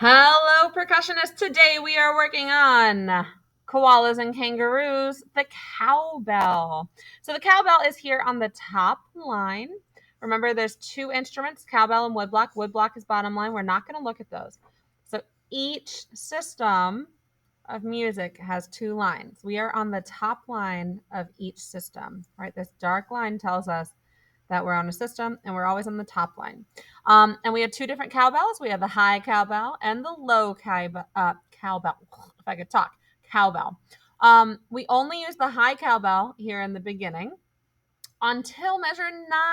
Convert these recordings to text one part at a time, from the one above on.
Hello, percussionists. Today we are working on koalas and kangaroos, the cowbell. So the cowbell is here on the top line. Remember, there's two instruments, cowbell and woodblock. Woodblock is bottom line. We're not going to look at those. So each system of music has two lines. We are on the top line of each system, right? This dark line tells us that we're on a system and we're always on the top line. And we have two different cowbells. We have the high cowbell and the low cowbell. If I could talk, cowbell. We only use the high cowbell here in the beginning until measure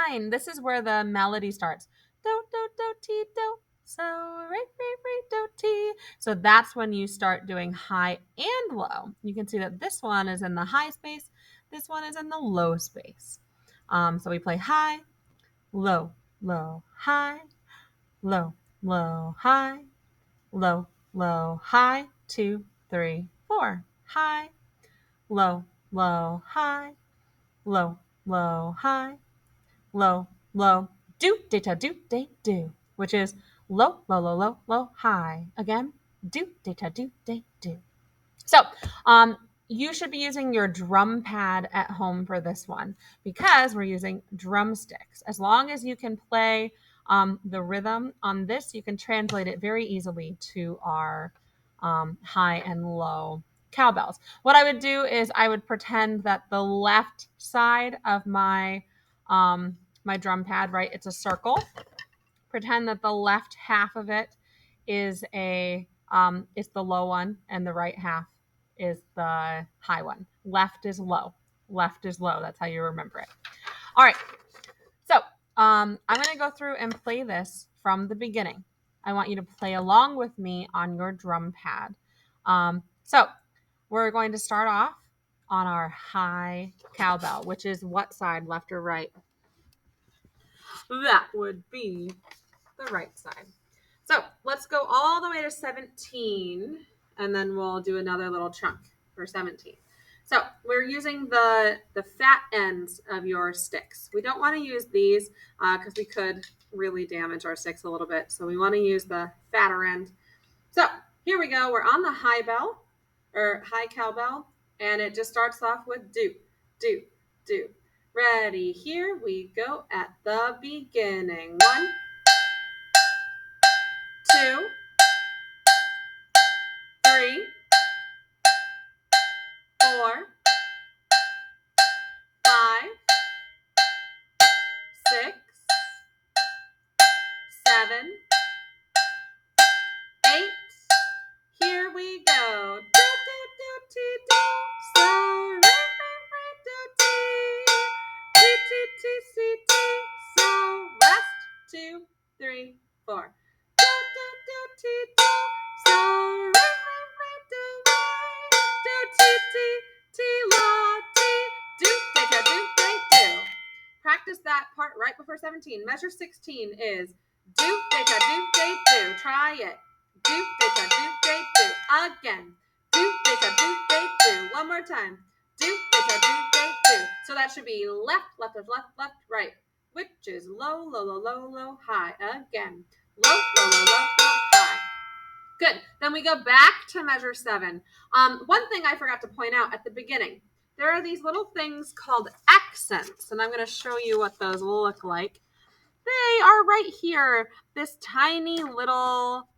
9. This is where the melody starts. Do, do, do, ti, do. So, re, re, re, do, ti. So that's when you start doing high and low. You can see that this one is in the high space. This one is in the low space. So we play high, low, low, high, low, low, high, low, low, high, 2, 3, 4, high, low, low, high, low, low, high, low, low, do, data, do, day, do, which is low, low, low, low, low, high. Again, do, data, do, day, do. So, you should be using your drum pad at home for this one because we're using drumsticks. As long as you can play the rhythm on this, you can translate it very easily to our high and low cowbells. What I would do is I would pretend that the left side of my my drum pad, right, it's a circle. Pretend that the left half of it is is the low one and the right half is the high one. Left is low. Left is low. That's how you remember it. All right. So I'm going to go through and play this from the beginning. I want you to play along with me on your drum pad. So we're going to start off on our high cowbell, which is what side, left or right? That would be the right side. So let's go all the way to 17, and then we'll do another little chunk for 17. So we're using the fat ends of your sticks. We don't want to use these because we could really damage our sticks a little bit. So we want to use the fatter end. So here we go. We're on the high bell or high cowbell, and it just starts off with do, do, do. Ready? Here we go at the beginning. 1, 2, 3, 4, 5, 6, 7, 8. Here we go. Do, do, do, ti, do. So, re, re, re, do, ti. Ti, ti, ti, si, ti. So, rest. 2, 3, 4. Do, do, do, ti, do. So, re, re, re, do, re. Do, ti, ti, ti, la, ti. Do, de, da, do, de, do. Practice that part right before 17. Measure 16 is do, de, da, do, de, do. Try it. Do, de, da, do, de, do. Again. Do, de, da, do, de, do. One more time. Do, de, da, do, de, do. So that should be left, left, left, left, left, right, which is low, low, low, low, low, high. Again. Low, low, low, low, low, high. Good. Then we go back to measure 7. One thing I forgot to point out at the beginning. There are these little things called accents, and I'm going to show you what those look like. They are right here, this tiny little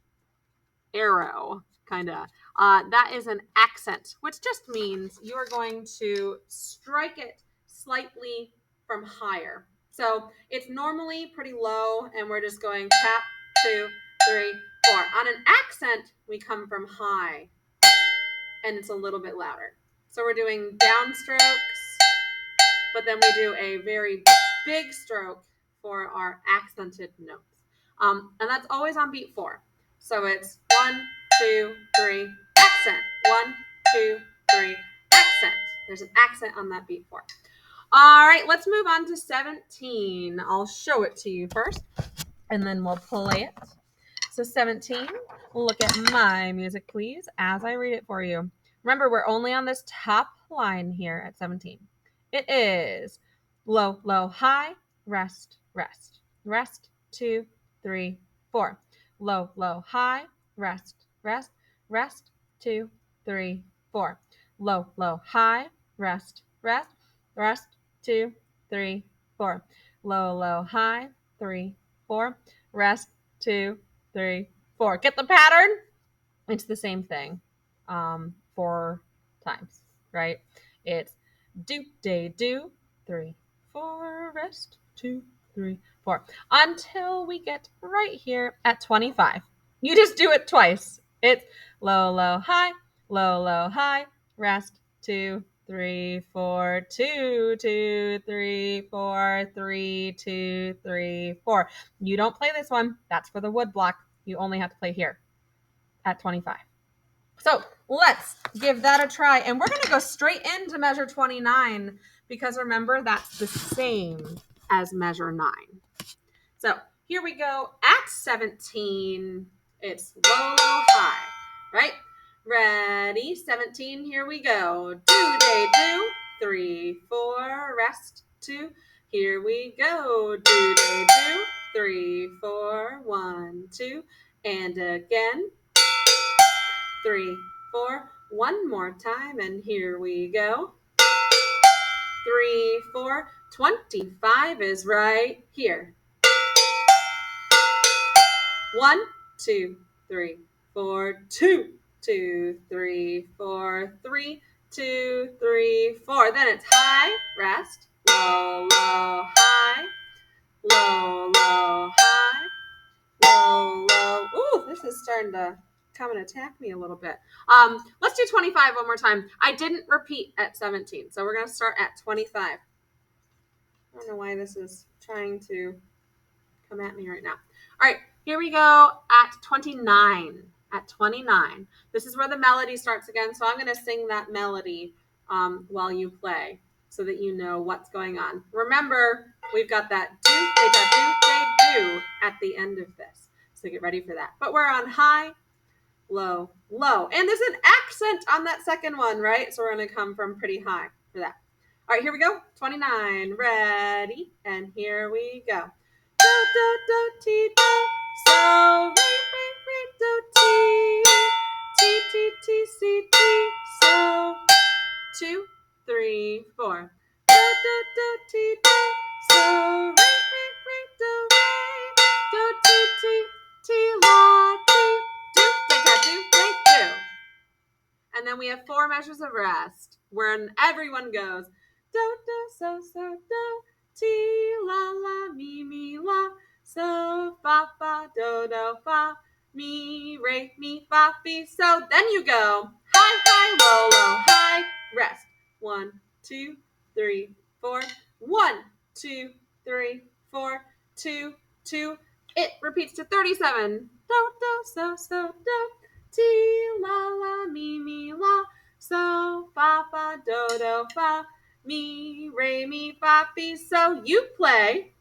arrow, kind of. That is an accent, which just means you are going to strike it slightly from higher. So it's normally pretty low, and we're just going tap, 2, 3, 4. On an accent, we come from high, and it's a little bit louder. So we're doing downstrokes, but then we do a very big stroke for our accented notes. And that's always on beat 4. So it's 1, 2, 3, accent. 1, 2, 3, accent. There's an accent on that beat 4. All right, let's move on to 17. I'll show it to you first, and then we'll play it. So 17, look at my music, please, as I read it for you. Remember, we're only on this top line here at 17. It is low, low, high, rest, rest. Rest, 2, 3, 4. Low, low, high, rest, rest, rest, 2, 3, 4. Low, low, high, rest, rest, rest, 2, 3, 4. Low, low, high, 3, 4. Rest, 2, 3, 4. Get the pattern? It's the same thing 4 times, right? It's do, day, do, 3, 4, rest, 2, 3, 4, until we get right here at 25. You just do it twice. It's low, low, high, rest, 2, 3, 4, 2, 2, 3, 4, 3, 2, 3, 4. You don't play this one. That's for the wood block. You only have to play here at 25. So let's give that a try. And we're going to go straight into measure 29 because remember, that's the same as measure 9. So here we go. At 17, it's low, low, high, right? Ready? 17, here we go. Do, day, do, 3, 4, rest, 2. Here we go. Do, day, do, 3, 4, 1, 2. And again. 3, 4, one more time, and here we go. 3, 4, 25 is right here. 1, 2, 3, 4, 2, 2, 3, 4, 3, 2, 3, 4. Then it's high, rest, low, low, high, low, low, high, low, low. Ooh, this is starting to come and attack me a little bit. Let's do 25 one more time. I didn't repeat at 17, so we're going to start at 25. I don't know why this is trying to come at me right now. All right, here we go at 29. At 29. This is where the melody starts again, so I'm going to sing that melody while you play so that you know what's going on. Remember, we've got that do, they, da, do at the end of this. So get ready for that. But we're on high, low, low. And there's an accent on that second one, right? So we're going to come from pretty high for that. All right, here we go. 29. Ready? And here we go. Do, do, do, ti, do. So, re, re, do, ti. Ti, ti, ti, si, ti. So, 2, 3, 4. Do, do, do, ti, do. So, re, re, do, re. Do, ti, ti, ti, la, ti. Do, do, do. And then we have 4 measures of rest, where everyone goes do, do, so, do, ti, la, la, mi, la, so, fa, fa, do, fa, mi, re, mi, fa, fi. So then you go high, low, low, high, rest. 1, 2, 3, 4. 1, 2, 3, 4. 2, 2. It repeats to 37. Do, so, do. Ti, la, la, mi, la, so, fa, fa, do, fa, mi, re, mi, fa, fi. So you play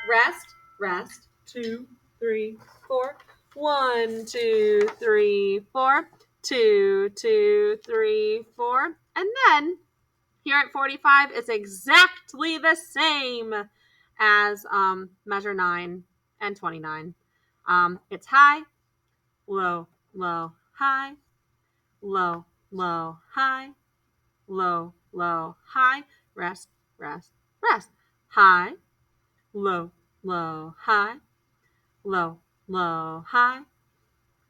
rest, rest, 2, 3, 4. 1, 2, 3, 4. 2, 2, 3, 4. And then here at 45, it's exactly the same as measure 9 and 29. It's high, low, low, high, low, low, high, low, low, high, rest, rest, rest, high, low, low, high, low, low, high,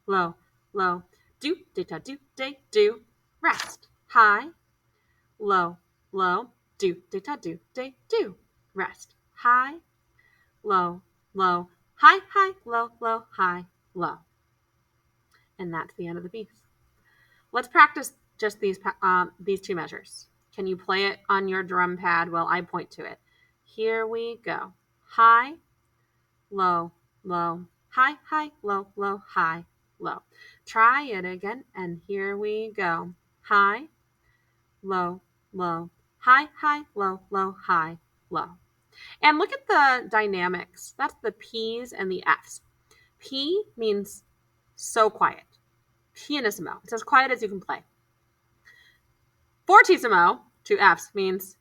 low, low, do, do, rest, high, low, low, do, do, rest, high, low, low, high, low, low, high, low. And that's the end of the piece. Let's practice just these 2 measures. Can you play it on your drum pad while I point to it? Here we go. High, low, low, high, low, low, high, low. Try it again, and here we go. High, low, low, high, low, low, high, low. And look at the dynamics. That's the P's and the F's. P means so quiet. Pianissimo. It's as quiet as you can play. Fortissimo, 2 F's, means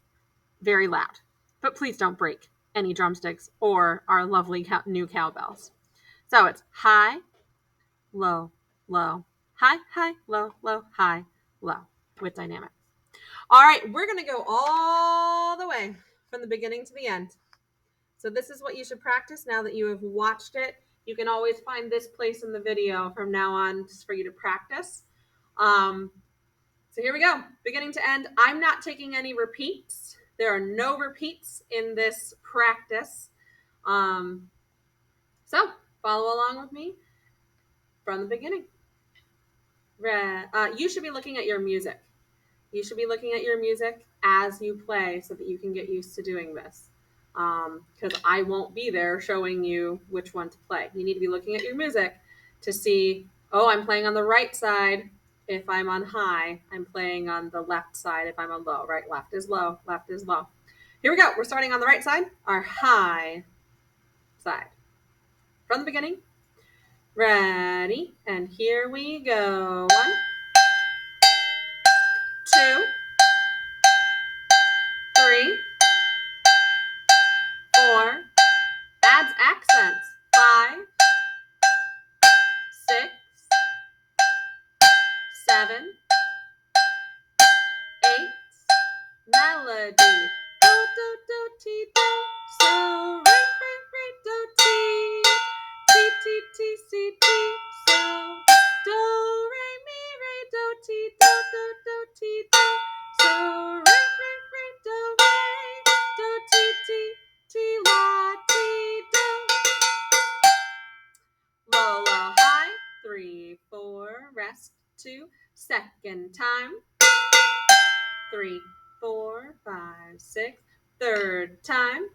very loud. But please don't break any drumsticks or our lovely new cowbells. So it's high, low, low, high, high, low, low, high, low with dynamics. All right, we're going to go all the way from the beginning to the end. So this is what you should practice now that you have watched it. You can always find this place in the video from now on just for you to practice. So here we go, beginning to end. I'm not taking any repeats. There are no repeats in this practice. So follow along with me from the beginning. You should be looking at your music. You should be looking at your music as you play so that you can get used to doing this. Because I won't be there showing you which one to play. You need to be looking at your music to see, oh, I'm playing on the right side if I'm on high. I'm playing on the left side if I'm on low. Right, left is low, left is low. Here we go. We're starting on the right side, our high side. From the beginning. Ready? And here we go. 1, 2, 3, 4, adds accents. 5, 6, 7, 8, melody. Do, do, do, ti, do. So, re, re, re, do, ti. Ti, ti, ti, si, ti. So, do, re, mi, re, do, ti, do, do, do, ti, do. So, re, re, re, do, re. Do, ti, ti, ti, la, ti, do. Low, low, high. 3, 4, rest. 2, second time. 3, 4, 5, 6, third time.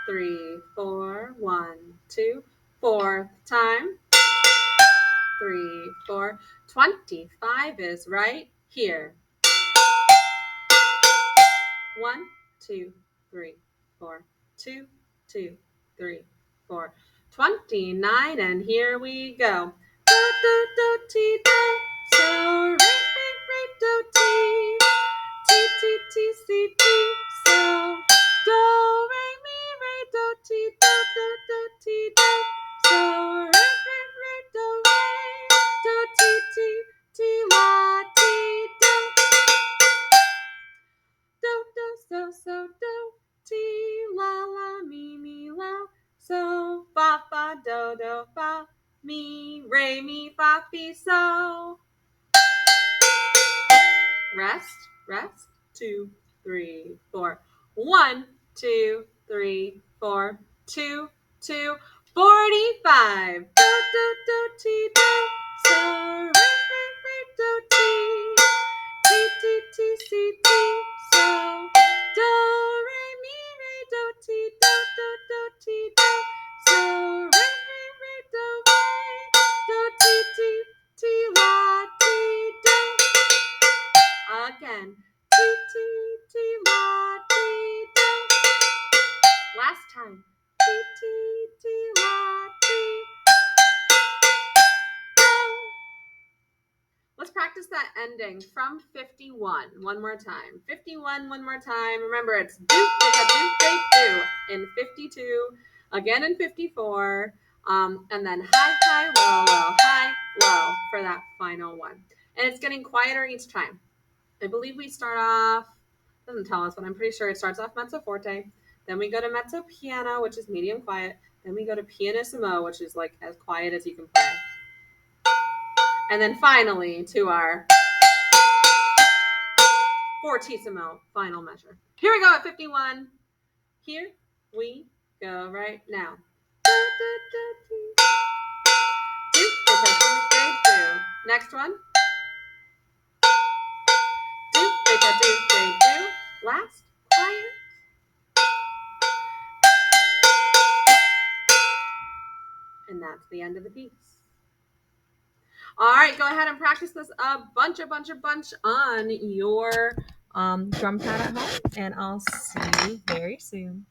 3, 4, 1, 2, fourth time. 3, 4, 25 is right here. 1, 2, 3, 4, 2, 2, 3, 4, 29, and here we go. Do, do, do, ti, do. So, re, re, re, do, ti. Ti, ti, ti, si, ti. So, do, re, mi, re, do, ti, do, do, do, ti, do. So, re, re, re, do, re. Do, ti, ti, ti, la, ti, do. Do, do, so, so, do. Ti, la, la, mi, la. So, fa, fa, do, fa. Mi, re, mi, fa, fi, so. Rest, rest. 2, 3, 4. 1, 2, 3, 4. 2, 2, 45. Do, do, do, ti, do. So, re, re, re, do, ti. Ti, ti, ti, si, ti. So, do, re, mi, re, do, ti, do, do, do, ti, do. So, re, re, re, do, re. Do, ti, ti, ti, la, ti, do. Again. Ti, ti, ti, la, ti, do. Last time. Ti, ti, ti, la, ti, do. Let's practice that ending from 51 one more time. 51 one more time. Remember, it's do, in 52, again in 54, and then high, low for that final one. And it's getting quieter each time. I believe we start off, doesn't tell us, but I'm pretty sure it starts off mezzo forte. Then we go to mezzo piano, which is medium quiet. Then we go to pianissimo, which is like as quiet as you can play. And then finally to our fortissimo final measure. Here we go at 51. Here we go right now. Next one. Last, quiet. And that's the end of the piece. All right, go ahead and practice this a bunch on your drum pad at home, and I'll see you very soon.